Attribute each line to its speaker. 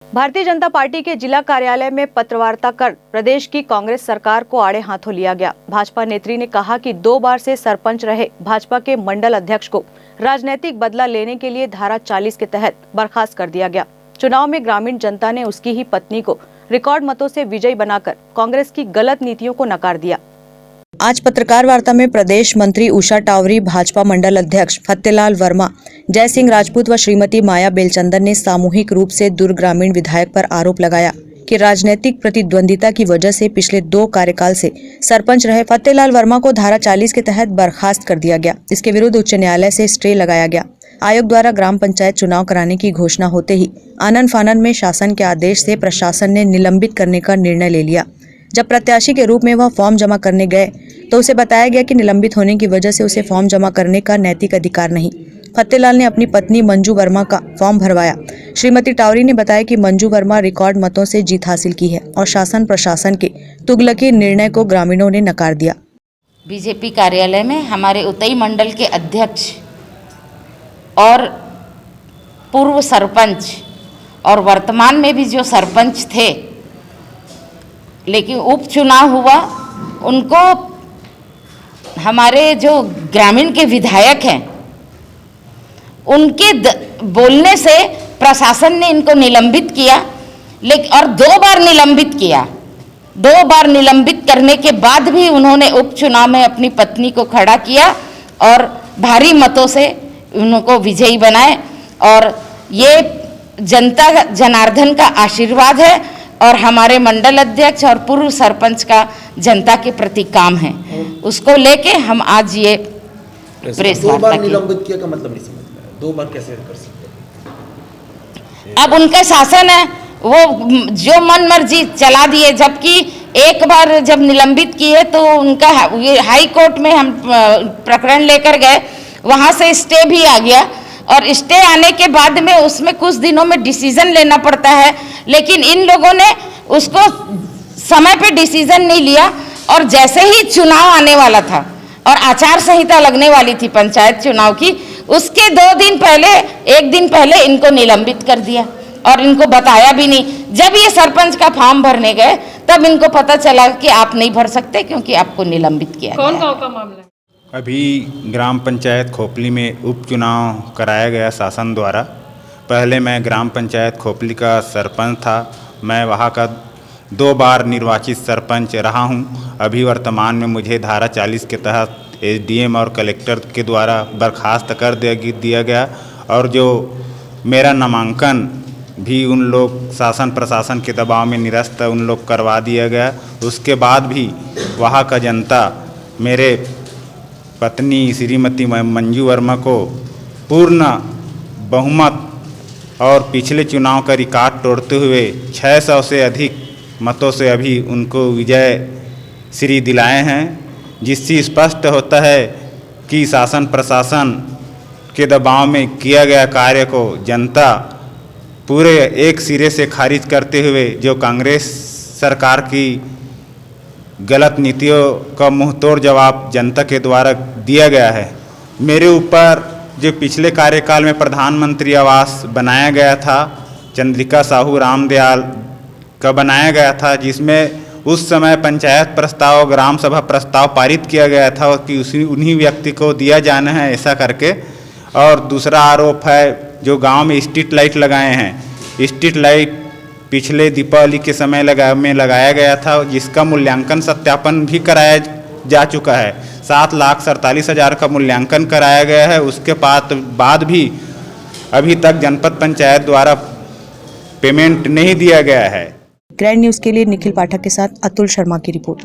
Speaker 1: Bharatiya Janata party के जिला कार्यालय में पत्रवार्ता कर प्रदेश की कांग्रेस सरकार को आड़े हाथों लिया गया। भाजपा नेत्री ने कहा कि 2 बार से सरपंच रहे भाजपा के मंडल अध्यक्ष को राजनीतिक बदला लेने के लिए धारा 40 के तहत बर्खास्त कर दिया गया। चुनाव में ग्रामीण जनता ने उसकी ही पत्नी को रिकॉर्ड मतों से विजयी बनाकर कांग्रेस की गलत नीतियों को नकार दिया। आज पत्रकार वार्ता में प्रदेश मंत्री उषा टावरी, भाजपा मंडल अध्यक्ष फतेलाल वर्मा, जय सिंह राजपूत व श्रीमती माया बेलचंदर ने सामूहिक रूप से दुर्ग ग्रामीण विधायक पर आरोप लगाया कि राजनीतिक प्रतिद्वंदिता की वजह से पिछले 2 कार्यकाल से सरपंच रहे फतेलाल वर्मा को धारा 40 के तहत बर्खास्त कर दिया गया। इसके विरुद्ध उच्च न्यायालय से स्टे लगाया गया। आयोग द्वारा ग्राम पंचायत चुनाव कराने की घोषणा होते ही आनन फानन में शासन के आदेश से प्रशासन ने निलंबित करने का निर्णय ले लिया। जब प्रत्याशी के रूप में वह फॉर्म जमा करने गए तो उसे बताया गया कि निलंबित होने की वजह से उसे फॉर्म जमा करने का नैतिक अधिकार नहीं। फतेलाल ने अपनी पत्नी मंजू वर्मा का फॉर्म भरवाया। श्रीमती टावरी ने बताया कि मंजू वर्मा रिकॉर्ड मतों से जीत हासिल की है और शासन प्रशासन के तुगलकी निर्णय को ग्रामीणों ने नकार दिया।
Speaker 2: बीजेपी कार्यालय में हमारे उतई मंडल के अध्यक्ष और पूर्व सरपंच और वर्तमान में भी जो सरपंच थे, लेकिन उपचुनाव हुआ, उनको हमारे जो ग्रामीण के विधायक हैं उनके बोलने से प्रशासन ने इनको निलंबित किया। लेकिन और 2 बार निलंबित किया। 2 बार निलंबित करने के बाद भी उन्होंने उपचुनाव में अपनी पत्नी को खड़ा किया और भारी मतों से उनको विजयी बनाए। और ये जनता जनार्दन का आशीर्वाद है और हमारे मंडल अध्यक्ष और पूर्व सरपंच का जनता के प्रति काम है। उसको लेके हम आज ये प्रेस वार्ता
Speaker 3: 2 बार निलंबित किया का मतलब नहीं समझ में आया। 2 बार कैसे कर सकते?
Speaker 2: अब उनका शासन है, वो जो मन मर्जी चला दिए। जबकि एक बार जब निलंबित किए तो उनका हाई कोर्ट में हम प्रकरण लेकर गए, वहाँ से स्टे भी आ गया और स्टे आने के बाद में उसमें कुछ दिनों में डिसीजन लेना पड़ता है। लेकिन इन लोगों ने उसको समय पे डिसीजन नहीं लिया और जैसे ही चुनाव आने वाला था और आचार संहिता लगने वाली थी पंचायत चुनाव की, उसके 1 दिन पहले इनको निलंबित कर दिया और इनको बताया भी नहीं। जब ये सरपंच का फॉर्म भरने गए तब इनको पता चला कि आप नहीं भर सकते क्योंकि आपको निलंबित किया गया।
Speaker 1: कौन गांव का मामला है?
Speaker 4: अभी ग्राम पंचायत खोपली में उपचुनाव कराया गया शासन द्वारा। पहले मैं ग्राम पंचायत खोपली का सरपंच था। मैं वहाँ का 2 बार निर्वाचित सरपंच रहा हूँ। अभी वर्तमान में मुझे धारा 40 के तहत एसडीएम और कलेक्टर के द्वारा बर्खास्त कर दिया गया और जो मेरा नामांकन भी उन लोग शासन प्रशासन के दबाव में निरस्त उन लोग करवा दिया गया। उसके बाद भी वहाँ का जनता मेरे पत्नी श्रीमती मंजू वर्मा को पूर्ण बहुमत और पिछले चुनाव का रिकॉर्ड तोड़ते हुए 600 से अधिक मतों से अभी उनको विजय श्री दिलाए हैं, जिससे स्पष्ट होता है कि शासन प्रशासन के दबाव में किया गया कार्य को जनता पूरे एक सिरे से खारिज करते हुए जो कांग्रेस सरकार की गलत नीतियों का मुंहतोड़ जवाब जनता के द्वारा दिया गया है। मेरे ऊपर जो पिछले कार्यकाल में प्रधानमंत्री आवास बनाया गया था, चंद्रिका साहू रामदयाल का बनाया गया था, जिसमें उस समय पंचायत प्रस्ताव ग्राम सभा प्रस्ताव पारित किया गया था कि उन्हीं व्यक्ति को दिया जाना है ऐसा करके। और दूसरा आरोप है जो गांव में स्ट्रीट लाइट लगाए हैं। स्ट्रीट लाइट पिछले दीपावली के समय लगाया गया था, जिसका मूल्यांकन सत्यापन भी कराया जा चुका है। 7,47,000 का मूल्यांकन कराया गया है। उसके बाद भी अभी तक जनपद पंचायत द्वारा पेमेंट नहीं दिया गया है।
Speaker 1: ग्रैंड न्यूज़ के लिए निखिल पाठक के साथ अतुल शर्मा की रिपोर्ट।